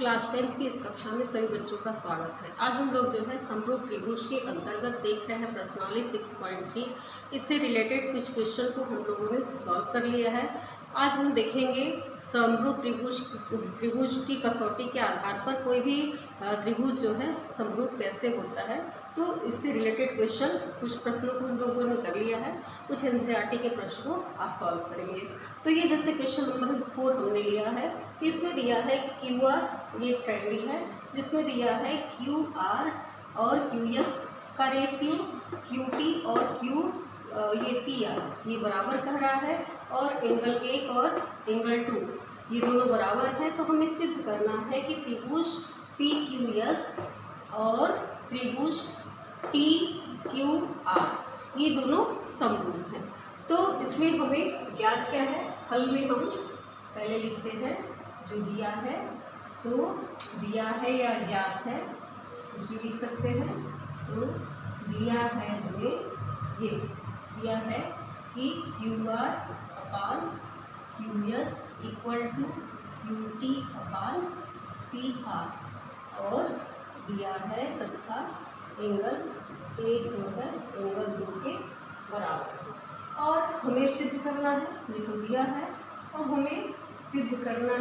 Class 10 की इस कक्षा में सभी बच्चों का स्वागत है। आज हम लोग जो है समरूप त्रिभुज के अंतर्गत देख रहे हैं प्रश्नावली 6.3। इससे रिलेटेड कुछ क्वेश्चन को हम लोगों ने सॉल्व कर लिया है। आज हम देखेंगे समरूप त्रिभुज की कसौटी के आधार पर कोई भी त्रिभुज जो है समरूप कैसे होता है। तो इससे रिलेटेड क्वेश्चन कुछ प्रश्नों को हम लोगों ने कर लिया है, कुछ एनसीईआरटी के प्रश्न को आज सॉल्व करेंगे। तो ये जैसे क्वेश्चन नंबर 4 हमने लिया है, इसमें दिया है QR, ये ट्रायंगल है जिसमें दिया है QR और QS का रेशियो, QT और ये PR ये बराबर कह रहा है, और एंगल 1 और एंगल 2 ये दोनों बराबर हैं। तो हमें सिद्ध करना है कि त्रिभुज PQS और त्रिभुज TQR ये दोनों समरूप हैं। तो इसमें हमें ज्ञात क्या है, हल में हम पहले लिखते हैं जो दिया है, तो दिया है या ज्ञात है कुछ भी लिख सकते हैं। तो दिया है हमें, ये दिया है कि QR upon QS equal to QT upon PR, और दिया है तथा एंगल 1 जो है एंगल 2 के बराबर, और हमें सिद्ध करना है, ये तो दिया है और हमें सिद्ध करना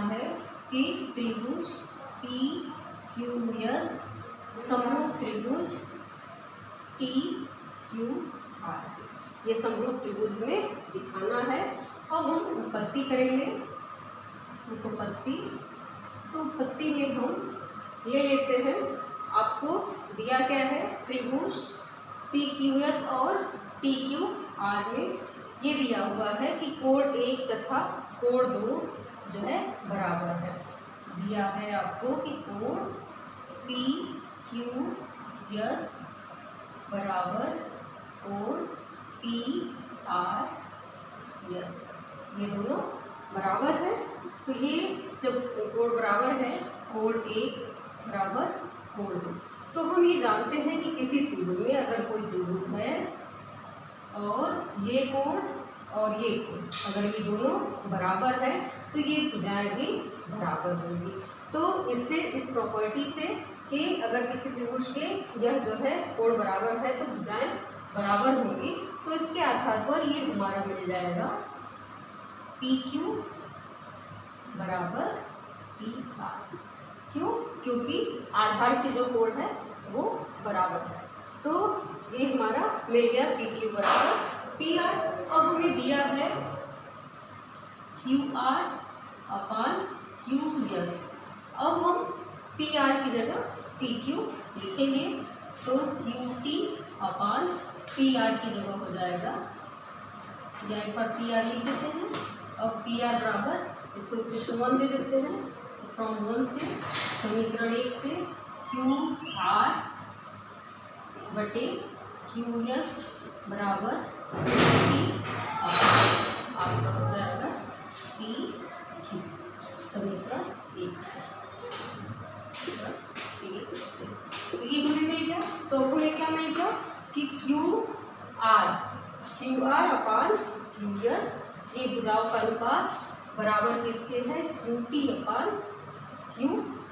है कि त्रिभुज PQS समरूप त्रिभुज TQR ये समरूप त्रिभुज में दिखाना है। अब हम उत्पत्ति करेंगे, उत्पत्ति में हम ले लेते हैं, आपको दिया क्या है त्रिभुज PQS और TQR में ये दिया हुआ है कि कोण 1 तथा कोण 2 जो है बराबर है। दिया है आपको कि कोण PQS बराबर कोण PRS, ये दोनों बराबर है। तो ये जब कोण बराबर है, कोण 1 बराबर कोण 2, तो हम ये जानते हैं कि किसी त्रिभुज में अगर कोई त्रिभुज है और ये कोण और ये कोण अगर ये दोनों बराबर है तो ये भुजाएं भी बराबर होंगी। तो इससे इस प्रॉपर्टी से कि अगर किसी त्रिभुज के यह जो है कोण बराबर है तो भुजाएं बराबर होंगी, तो इसके आधार पर ये हमारा मिल जाएगा PQ बराबर PR। क्यों? क्योंकि आधार से जो कोण है वो बराबर है। तो ये हमारा मिल गया PQ बराबर PR। और हमें दिया है QR अपान QS, अब हम PR की जगह TQ लिखेंगे, तो QT अपान PR की जगह हो जाएगा, या एक बार PR लिख देते हैं। अब PR बराबर इसको इक्वेशन 1 दे देते हैं, फ्रॉम 1 से समीकरण 1 से QR बटे QS बराबर आपका हो जाएगा PQ, समीकरण 1 से। तो ये हमें मिल गया। तो हमें क्या मिल गया कि QR अपान QS ये भुजाओं का अनुपात बराबर किसके है, QT अपान QP।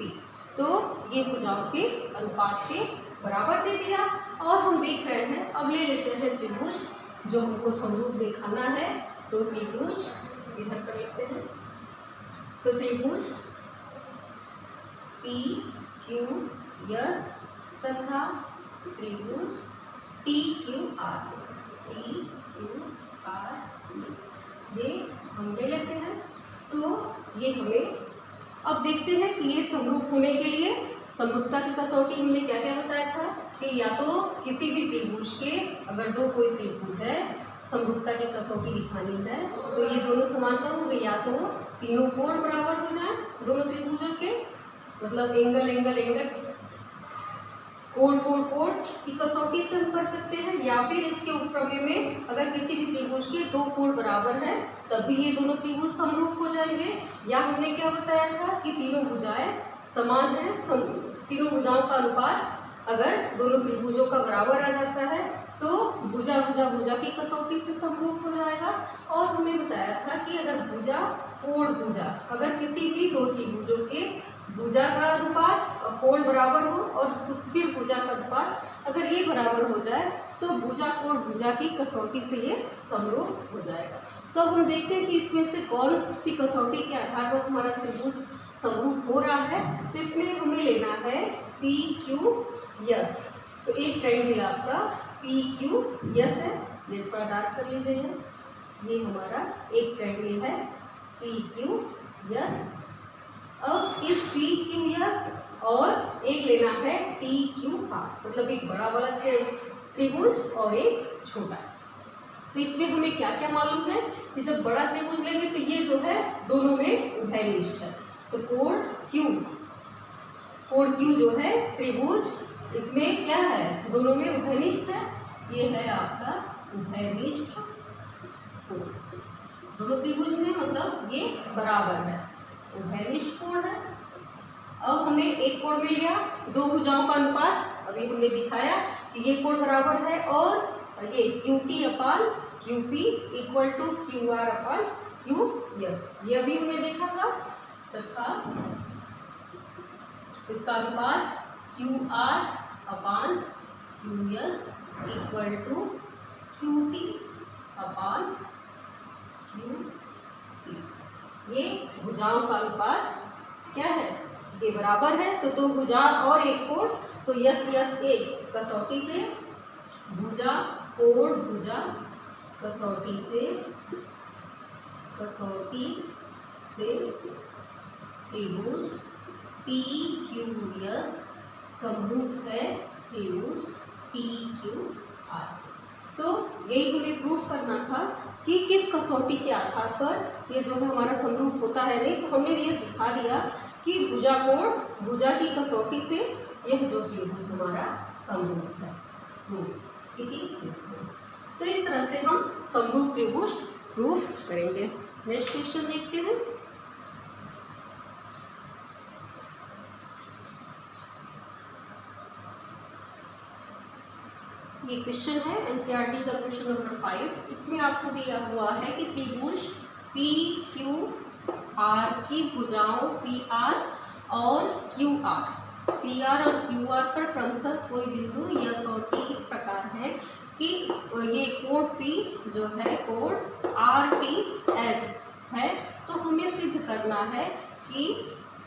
तो ये भुजाओं के अनुपात के बराबर दे दिया। और हम देख रहे हैं, अब ले लेते हैं त्रिभुज जो हमको समरूप दिखाना है। तो त्रिभुज इधर पर लिखते हैं, तो त्रिभुज PQS तथा त्रिभुज TQR ये हम ले लेते हैं। तो ये हमें अब देखते हैं कि ये समरूप होने के लिए समरूपता की कसौटी हमने क्या क्या बताया था कि या तो किसी भी त्रिभुज के अगर दो कोई त्रिभुज है समरूपता की कसौटी दिखानी है तो ये दोनों समांतर होंगे, या तो तीनों कोण बराबर हो जाए दोनों त्रिभुजों के, मतलब एंगल एंगल एंगल कोण कोण कोण की कसौटी से हम कर सकते हैं, या फिर इसके उपप्रमेय में अगर किसी भी त्रिभुज के दो कोण बराबर हैं तभी ये दोनों त्रिभुज समरूप हो जाएंगे। या हमने क्या बताया था कि तीनों भुजाएं समान हैं, तीनों भुजाओं का अनुपात अगर दोनों त्रिभुजों का बराबर आ जाता है तो भुजा भुजा भुजा की कसौटी से समरूप हो जाएगा। और हमने बताया था कि अगर भुजा कोण भुजा, अगर किसी भी दो त्रिभुजों के भुजा का अनुपात और कोण बराबर हो और फिर भुजा का अनुपात अगर ये बराबर हो जाए तो भुजा कोण भुजा की कसौटी से ये समरूप हो जाएगा। तो अब हम देखते हैं कि इसमें से कौन सी कसौटी के आधार पर हमारा त्रिभुज समरूप हो रहा है। तो इसमें हमें लेना है पी क्यू यस। तो एक ट्रायंगल आपका पी क्यू यस है, ये थोड़ा डार्क कर लीजिए, ये हमारा एक ट्रायंगल है पी क्यू यस। अब इस पी क्यू यस और एक लेना है टी क्यू आर, मतलब एक बड़ा वाला त्रिभुज और एक छोटा। तो इसमें हमें क्या क्या मालूम है कि जब बड़ा त्रिभुज लेंगे तो ये जो है दोनों में उभयनिष्ठ है। तो कोण क्यू जो है त्रिभुज, इसमें क्या है, दोनों में उभयनिष्ठ है। ये है आपका उभयनिष्ठ कोण, दोनों त्रिभुज में मतलब ये बराबर है, उभयनिष्ठ कोण है। अब हमें एक कोण मिल गया, दो भुजाओं का अनुपात अभी हमने दिखाया कि ये कोण बराबर है और ये Q T upon Q P equal to Q R upon Q S, ये अभी हमने देखा था तथा इसका अनुपात Q R upon Q S equal to Q T upon Q P. ये भुजाओं का अनुपात क्या है, ये बराबर है। तो दो भुजा और एक कोण, तो यस यस एक कसौटी से भुजा कोण भुजा कसौटी से त्रिभुज पी क्यू यस समरूप है त्रिभुज पी क्यू आर। तो यही हमें प्रूफ करना था कि किस कसौटी के आधार पर ये जो है हमारा समरूप होता है। नहीं तो हमने ये दिखा दिया कि भुजा कोण भुजा की कसौटी से यह जो त्रिभुज हमारा समरूप है, प्रूफ इट इज। तो इस तरह से हम समरूप त्रिभुज प्रूफ करेंगे। नेक्स्ट क्वेश्चन देखते हैं। ये क्वेश्चन है एनसीईआरटी का क्वेश्चन नंबर 5। इसमें आपको दिया हुआ है कि त्रिभुज पी क्यू आर की भुजाओं पी आर और क्यू आर, पी आर और क्यू आर पर क्रमशः कोई बिंदु यस और टी इस प्रकार है कि ये कोण पी जो है कोण आर टी एस है। तो हमें सिद्ध करना है कि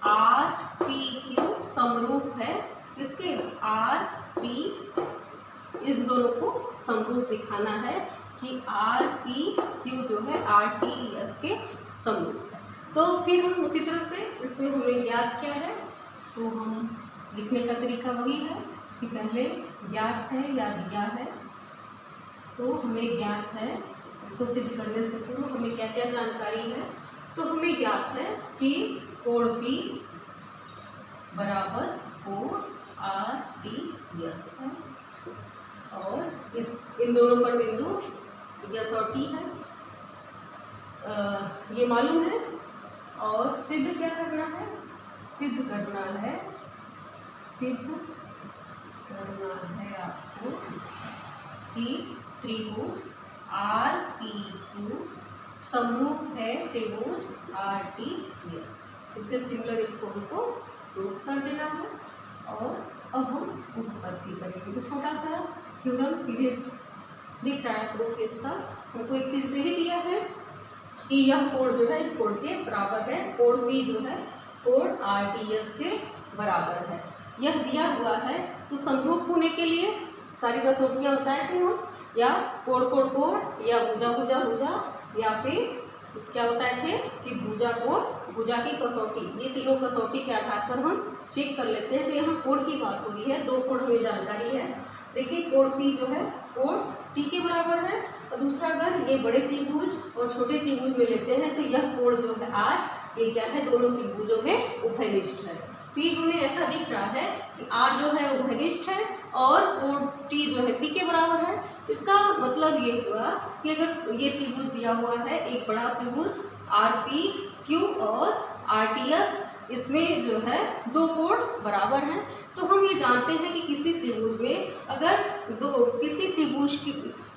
आर पी क्यू समरूप है, इसके आर टी इन दोनों को समरूप दिखाना है कि आर पी क्यू जो है आर टी एस के समरूप है। तो फिर हम उसी तरह से इसमें हमें ज्ञात क्या है, तो हम लिखने का तरीका वही है कि पहले ज्ञात है या दिया है। तो हमें ज्ञात है, इसको सिद्ध करने से पूर्व हमें क्या क्या जानकारी है। तो हमें ज्ञात है कि कोण पी बराबर कोण आर टी एस है और इन दोनों पर बिंदु यस और टी है, ये मालूम है। और सिद्ध क्या करना है, सिद्ध करना है आपको कि त्रिभुज आर टी क्यू समरूप है त्रिभुज आर टी एस। इसके सिमिलर इसको हमको प्रूफ कर देना है। और अब हम उत्पत्ति करेंगे। तो छोटा सा थ्योरम सीधे दिख रहा है प्रूफ इसका। हमको एक चीज़ दे दिया है कि यह कोण जो है इस कोण के बराबर है, कोण पी जो है कोण आर टी एस के बराबर है, यह दिया हुआ है। तो समरूप होने के लिए सारी कसौटियाँ बताए थे हम, या कोण कोण कोण या भुजा भुजा भुजा, या फिर क्या बताए थे कि भुजा कोण भुजा की कसौटी, ये तीनों कसौटी के आधार पर हम चेक कर लेते हैं। तो यहाँ कोण की बात हो रही है, दो कोण हमें जानकारी है। देखिए कोण पी जो है कोण टी के बराबर है, और दूसरा अगर ये बड़े त्रिभुज और छोटे त्रिभुज में लेते हैं तो यह कोण जो है आर, ये क्या है, दोनों त्रिभुजों में उभयनिष्ठ है। तो ये हमें ऐसा दिख रहा है कि आर जो है उभयनिष्ठ है और कोण टी जो है पी के बराबर है। इसका मतलब ये हुआ कि अगर ये त्रिभुज दिया हुआ है, एक बड़ा त्रिभुज आर पी क्यू और आर टी एस, इसमें जो है दो कोण बराबर हैं, तो हम ये जानते हैं कि किसी त्रिभुज में अगर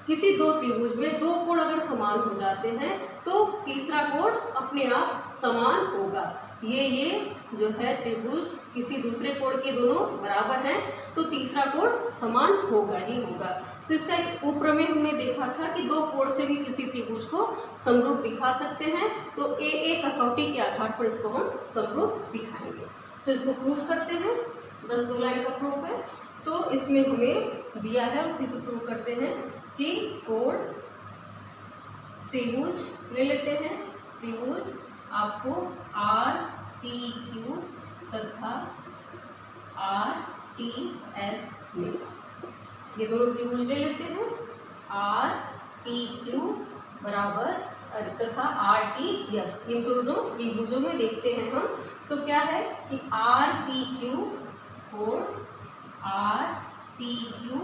किसी दो त्रिभुज में दो कोण अगर समान हो जाते हैं तो तीसरा कोण अपने आप समान होगा। ये जो है त्रिभुज किसी दूसरे कोण के दोनों बराबर हैं तो तीसरा कोण समान होगा ही होगा। तो इसका एक उपप्रमेय हमने देखा था कि दो कोण से भी किसी त्रिभुज को समरूप दिखा सकते हैं, तो ए कसौटी के आधार पर इसको हम समरूप दिखाएंगे। तो इसको प्रूफ करते हैं, बस 2 लाइन का प्रूफ है। तो इसमें हमें दिया है, उसी से शुरू करते हैं कि कोण त्रिभुज ले लेते हैं। त्रिभुज आपको आर टी क्यू तथा आर टी एस मिला। ये दोनों त्रिभुज ले लेते हैं, आर टी क्यू बराबर तथा आर टी एस। इन दोनों त्रिभुजों में देखते हैं हम तो क्या है कि आर टी क्यू कोण आर टी क्यू,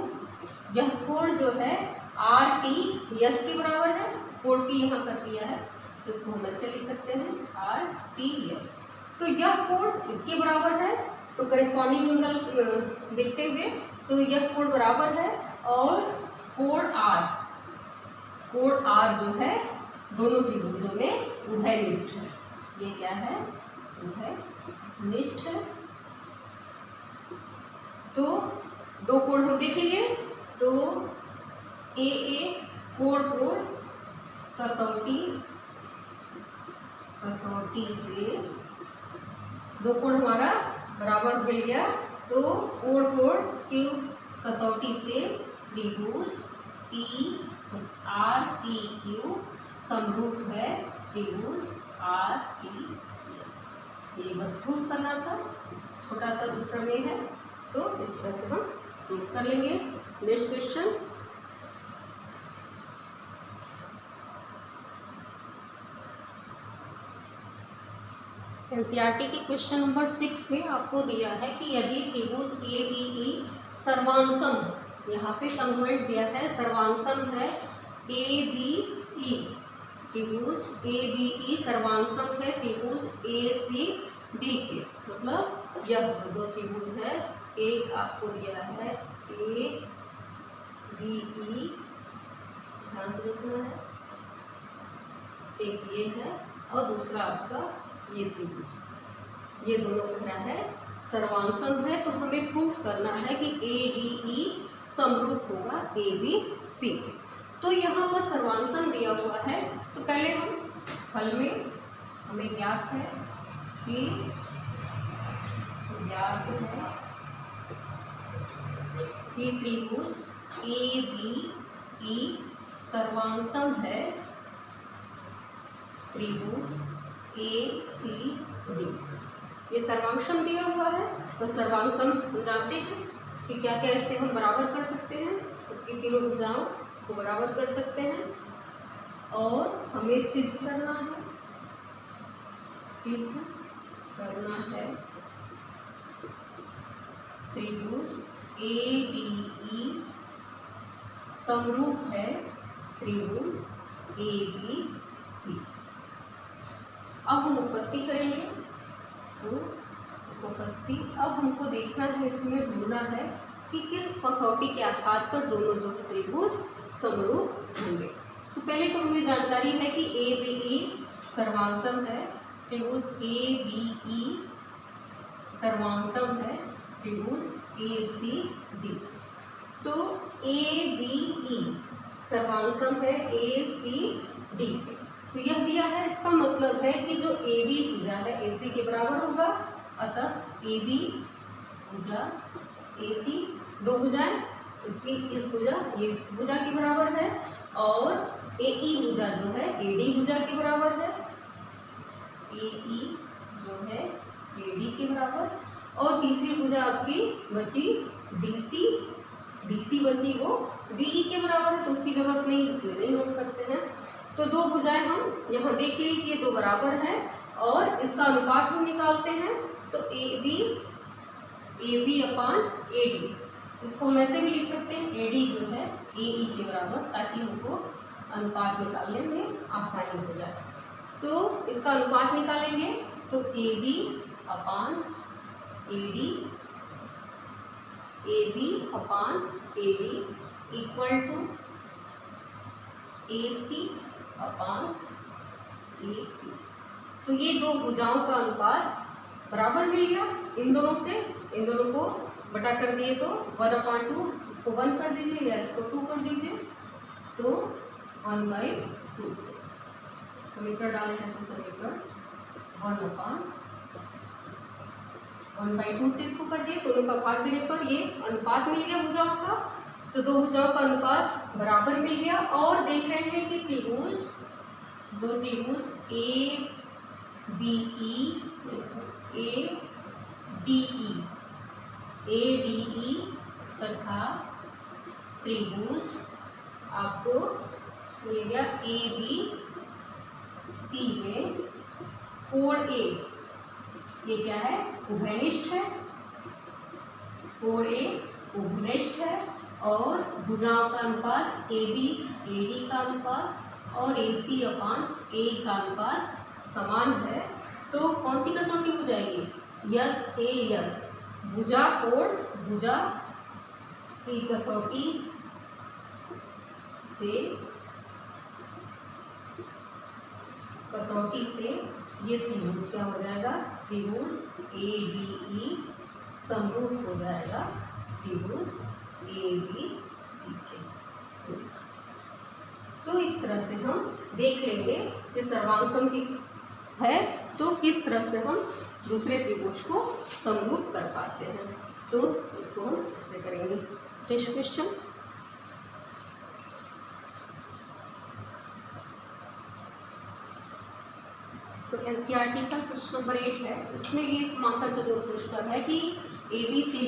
यह कोण जो है आर टी एस के बराबर है। कोण टी यहाँ कर दिया है तो इसको हम ऐसे लिख सकते हैं आर टी एस। तो यह कोण इसके बराबर है, तो करेस्पॉन्डिंग एंगल देखते हुए तो यह कोण बराबर है और कोण आर जो है दोनों त्रिभुजों में उभयनिष्ठ है। ये क्या है? उभयनिष्ठ है। तो दो कोण हम देख लिए, तो ए कोण कसौटी से दो कोण हमारा बराबर मिल गया, तो कोण क्यू कसौटी से त्रिभुज आर टी क्यू समरूप है त्रिभुज आर टी एस। ये बस प्रूफ करना था, छोटा सा उपप्रमेय है, तो इस तरह से हम प्रूफ कर लेंगे। नेक्स्ट क्वेश्चन, एनसीईआरटी के क्वेश्चन नंबर 6 में आपको दिया है कि यदि त्रिभुज ए बी ई सर्वांसम, यहाँ पे कंग्रुएंट दिया है, सर्वांसम है ए बी ई, त्रिभुज ए बी ई सर्वांसम है त्रिभुज ए सी डी के। मतलब यह दो त्रिभुज है, एक आपको दिया है ए बी ई, ध्यान से देखना है, एक ये है और दूसरा आपका ये त्रिभुज, ये दोनों कह रहा है सर्वांसम है। तो हमें प्रूफ करना है कि ए डी ई समरूप होगा ए बी सी। तो यहाँ पर सर्वांसम दिया हुआ है, तो पहले हम फल में हमें ज्ञात है कि त्रिभुज ए बी ई सर्वांसम है त्रिभुज ए सी डी। ये सर्वांशम दिया हुआ है, तो सर्वांशम जानते हैं कि क्या क्या इससे हम बराबर कर सकते हैं, इसकी तीनों भुजाओं को बराबर कर सकते हैं। और हमें सिद्ध करना है त्रिभुज ए डी ई समरूप है त्रिभुज ए बी सी। अब हम उत्पत्ति करेंगे, तो उत्पत्ति अब हमको देखना है, इसमें ढूंढना है कि किस कसौटी के आधार पर दोनों जो त्रिभुज समरूप होंगे। तो पहले तो हमें जानकारी है कि ए बी ई सर्वांसम है त्रिभुज ए बी ई सर्वांसम है त्रिभुज ए सी डी। तो ए बी ई सर्वांसम है ए सी डी के, तो यह दिया है, इसका मतलब है कि जो ए बी भुजा है ए सी के बराबर होगा, अतः ए बी भुजा ए सी, दो भुजाएं, इसकी इस भुजा ये इस भुजा के बराबर है, और ए ई भुजा जो है ए डी भुजा के बराबर है, ए ई जो है ए डी के बराबर, और तीसरी भुजा आपकी बची डी सी बची वो डी ई के बराबर है, तो उसकी जरूरत नहीं, इसलिए नहीं नोट करते हैं। तो दो भुजाएं हम यहाँ देख ली कि ये दो बराबर हैं और इसका अनुपात हम निकालते हैं, तो A B upon A D, इसको हम ऐसे भी लिख सकते हैं ए डी जो है ए ई के बराबर, ताकि हमको अनुपात निकालने में आसानी हो जाए। तो इसका अनुपात निकालेंगे तो A B upon A D A B upon A D equal to A C upon A B. तो ये दो भुजाओं का अनुपात बराबर मिल गया इन दोनों से, इन दोनों को बटा कर दिए तो 1/2, इसको 1 कर दीजिए या इसको 2 कर दीजिए, तो 1/2 से समीकरण डाले हैं तो समीकरण 1/2 से इसको कर दिए, दोनों का भाग देने पर ये अनुपात मिल गया भुजाओं का। तो दो भुजाओं का अनुपात बराबर मिल गया और देख रहे हैं कि त्रिभुज, दो त्रिभुज A B E A D E तथा त्रिभुज आपको मिल गया ए बी सी में कोण ए, ये क्या है, उभयनिष्ठ है, कोण ए उभयनिष्ठ है और भुजाओं का अनुपात ए बी ए डी का अनुपात और ए सी अपान ए का अनुपात समान है। तो कौन सी कसौटी हो जाएगी, यस ए यस, भुजा कोण भुजा की कसौटी से ये त्रिभुज क्या हो जाएगा, त्रिभुज ए डी ई समरूप हो जाएगा त्रिभुज ए बी सी के। तो इस तरह से हम देख लेंगे कि सर्वांग सममिति है तो किस तरह से हम दूसरे त्रिभुज को समरूप कर पाते हैं। तो इसको हम ऐसे करेंगे। नेक्स्ट क्वेश्चन, तो एनसीईआरटी का क्वेश्चन नंबर 8 है। इसमें ये समांतर चतुर्भुज का है कि ए बी सी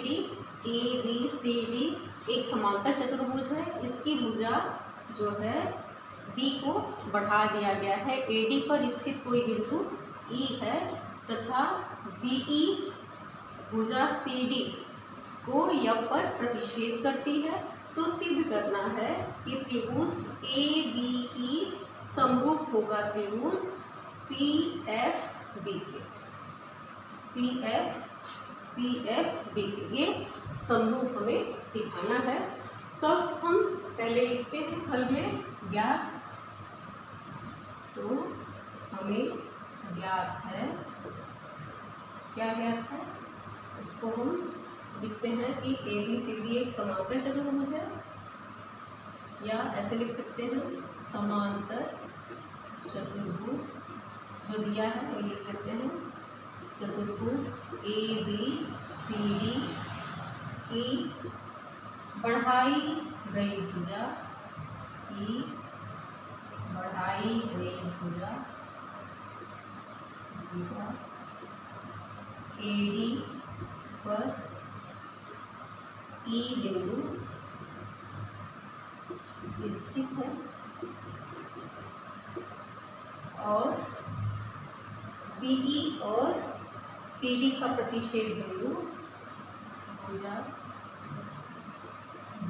डी एक समांतर चतुर्भुज है, इसकी भुजा जो है डी को बढ़ा दिया गया है, ए डी पर स्थित कोई बिंदु ई है तथा बी ई भुजा सी डी को यम पर प्रतिच्छेद करती है। तो सिद्ध करना है कि त्रिभुज ए बी ई समरूप होगा त्रिभुज सी एफ बी के, सी एफ बी के, ये समरूप हमें दिखाना है। तो हम पहले लिखते हैं हल में ज्ञात, तो हमें ज्ञात है, क्या ज्ञात है, इसको हम लिखते हैं कि ए बी सी डी एक समांतर चतुर्भुज है, या ऐसे लिख सकते हैं समांतर चतुर्भुज, जो दिया है वो लिख लेते हैं, चतुर्भुज ए बी सी डी की बढ़ाई गई भुजा ए डी पर ई बिंदु स्थित है और बीई और सीडी का प्रतिच्छेद बिंदु भुजा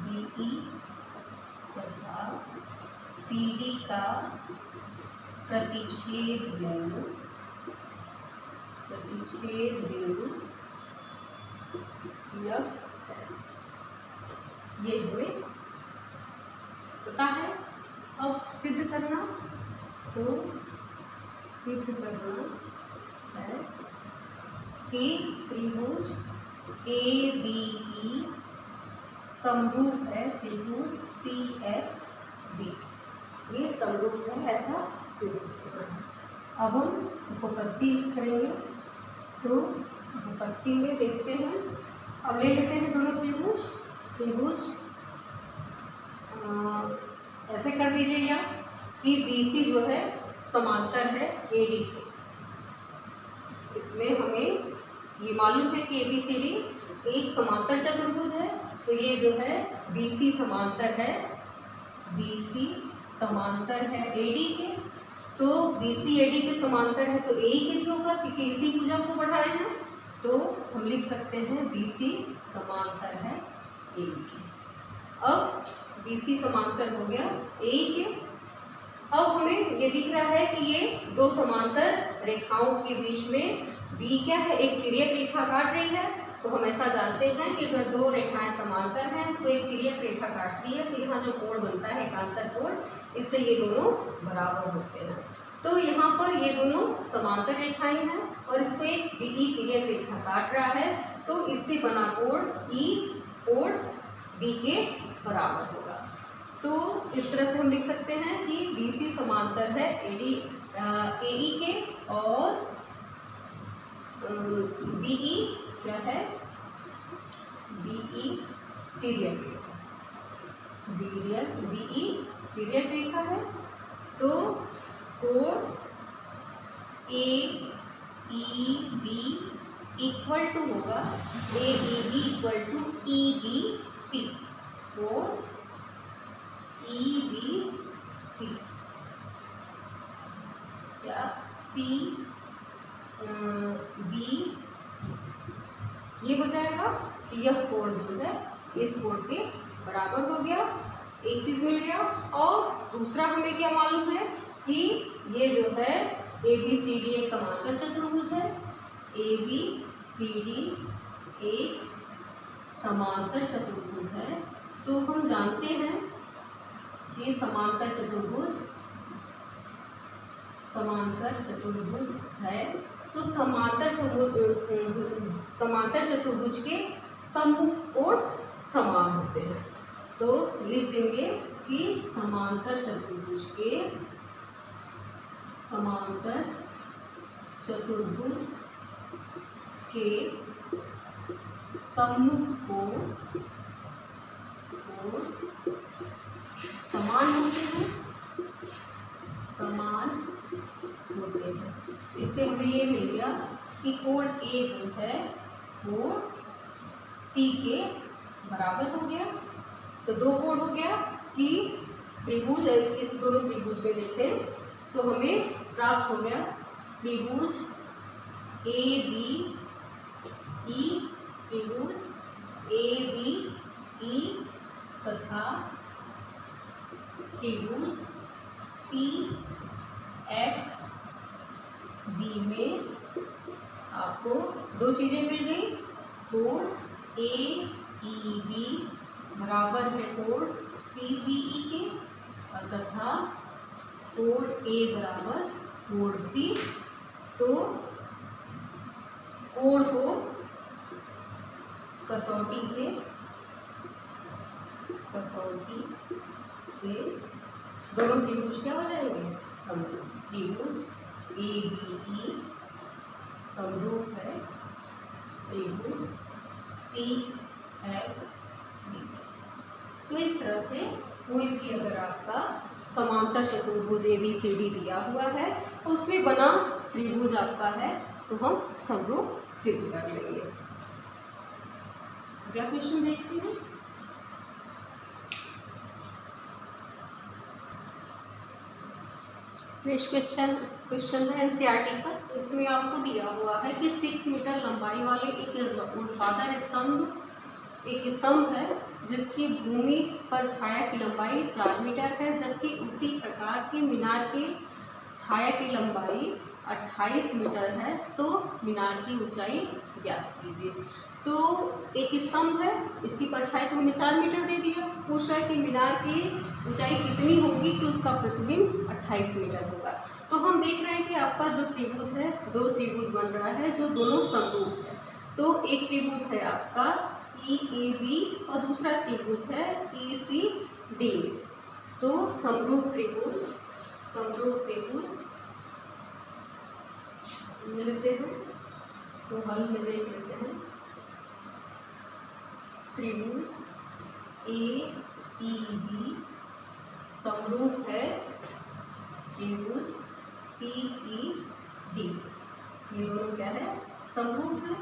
बीई तथा सीडी का प्रतिच्छेद बिंदु एफ, ये हुए पता है। अब सिद्ध करना, तो सिद्ध करना है कि त्रिभुज ए बी ई समरूप है त्रिभुज सी एफ डी, ये समरूप है, ऐसा सिद्ध करना है। अब हम उपपत्ति करेंगे, तो उपपत्ति में देखते हैं, अब ले लेते हैं दोनों त्रिभुज ऐसे कर दीजिए या कि BC जो है समांतर है AD के, इसमें हमें ये मालूम है कि ABCD एक समांतर चतुर्भुज है, तो ये जो है BC समांतर है AD के, तो BC AD के समांतर है तो AE के भी होगा क्योंकि इसी भुजा को बढ़ाए हैं, तो हम लिख सकते हैं BC समांतर है AE के। अब BC समांतर हो गया AE के। अब हमें ये दिख रहा है कि ये दो समांतर रेखाओं के बीच में B क्या है, एक तिर्यक रेखा काट रही है, तो तो हम ऐसा जानते हैं कि अगर दो रेखाएं समांतर हैं तो एक तिर्यक रेखा काटती है तो यहाँ जो कोण बनता है एकांतर कोण, इससे ये दोनों बराबर होते हैं। तो यहाँ पर ये दोनों समांतर रेखाएं हैं और इसको एक BE तिर्यक रेखा काट रहा है, तो इससे बना कोण E कोण B के बराबर होगा। तो इस तरह से हम लिख सकते हैं कि BC समांतर है AE के और BE क्या है, BE तिर्यक BE तिर्यक रेखा है। तो कोण AEB इक्वल टू होगा AEB इक्वल टू EBC, कोण EBC या CBE ये हो जाएगा। यह कोण जो है इस कोण के बराबर हो गया, एक चीज मिल गया। और दूसरा हमें क्या मालूम है कि ये जो है ABCD एक समांतर चतुर्भुज है, ABCD एक समांतर चतुर्भुज है। तो हम जानते हैं कि समांतर चतुर्भुज है, तो समांतर चतुर्भुज के सम्मुख कोण समान होते हैं। तो लिख देंगे कि समांतर चतुर्भुज के सम्मुख कोण समान होते हैं। इससे हमें ये मिल गया कि कोण A जो है वो C के बराबर हो गया। तो दो कोण हो गया कि त्रिभुज, इस दोनों त्रिभुज में देखें तो हमें प्राप्त हो गया त्रिभुज ABE, त्रिभुज ABE तथा त्रिभुज CFB में आपको दो चीजें मिल गई, कोण AEB बराबर है कोण CBE के तथा कोण A बराबर कोण C। तो कोण को कसौटी से दोनों त्रिभुज क्या हो जाएंगे, समरूप। त्रिभुज ABE समरूप है त्रिभुज CFB। तो इस तरह से कोई भी अगर आपका समांतर चतुर्भुज ABCD दिया हुआ है तो उसमें बना त्रिभुज आपका है तो हम समरूप सिद्ध कर लेंगे। अगला क्वेश्चन देखते हैं। नेक्स्ट क्वेश्चन है NCERT का। इसमें आपको दिया हुआ है कि 6 मीटर लंबाई वाले एक ऊर्ध्वाधर एक स्तंभ है जिसकी भूमि पर छाया की लंबाई 4 मीटर है, जबकि उसी प्रकार के मीनार के छाया की लंबाई 28 मीटर है। तो मीनार की ऊंचाई ज्ञात कीजिए। तो एक स्तंभ है, इसकी परछाई तो हमें 4 मीटर दे दिया, पूछ रहा है कि मीनार की ऊंचाई कितनी होगी कि उसका प्रतिबिंब 28 मीटर होगा। तो हम देख रहे हैं कि आपका जो त्रिभुज है, दो त्रिभुज बन रहा है जो दोनों समरूप है। तो एक त्रिभुज है आपका EAB और दूसरा त्रिभुज है ECD। तो समरूप त्रिभुज लेते हैं, तो हल में देख लेते हैं। त्रिभुज AEB समरूप है त्रिभुज CED। ये दोनों क्या है, समरूप है।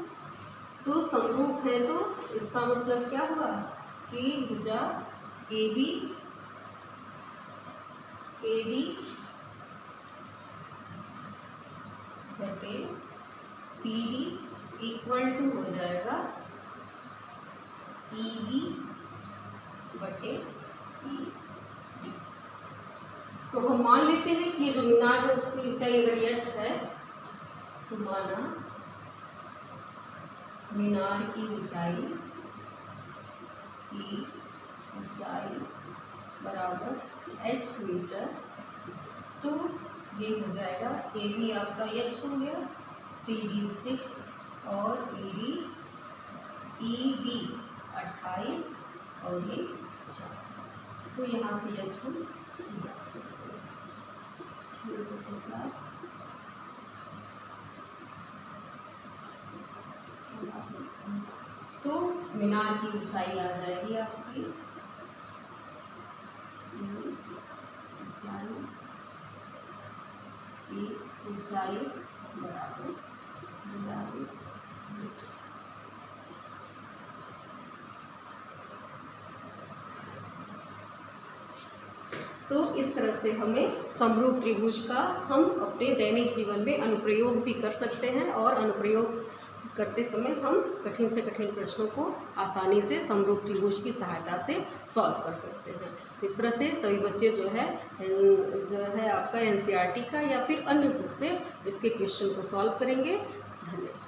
तो समरूप है तो इसका मतलब क्या हुआ कि भुजा AB बटे CD इक्वल टू हो जाएगा EB बटे ED। तो हम मान लेते हैं कि जो मीनार है उसकी ऊंचाई अगर h है तो माना मीनार की ऊंचाई बराबर h मीटर। तो ये हो जाएगा ए बी आपका h हो गया, सी डी 6 और ई बी 28 और ये 4। तो यहाँ से h हम तो मीनार की ऊंचाई आ जाएगी आपकी ऊंचाई बराबर 42 मीटर। तो इस तरह से हमें समरूप त्रिभुज का हम अपने दैनिक जीवन में अनुप्रयोग भी कर सकते हैं और अनुप्रयोग करते समय हम कठिन से कठिन प्रश्नों को आसानी से समरूप त्रिभुज की सहायता से सॉल्व कर सकते हैं। तो इस तरह से सभी बच्चे जो है आपका एनसीईआरटी का या फिर अन्य बुक से इसके क्वेश्चन को सॉल्व करेंगे। धन्यवाद।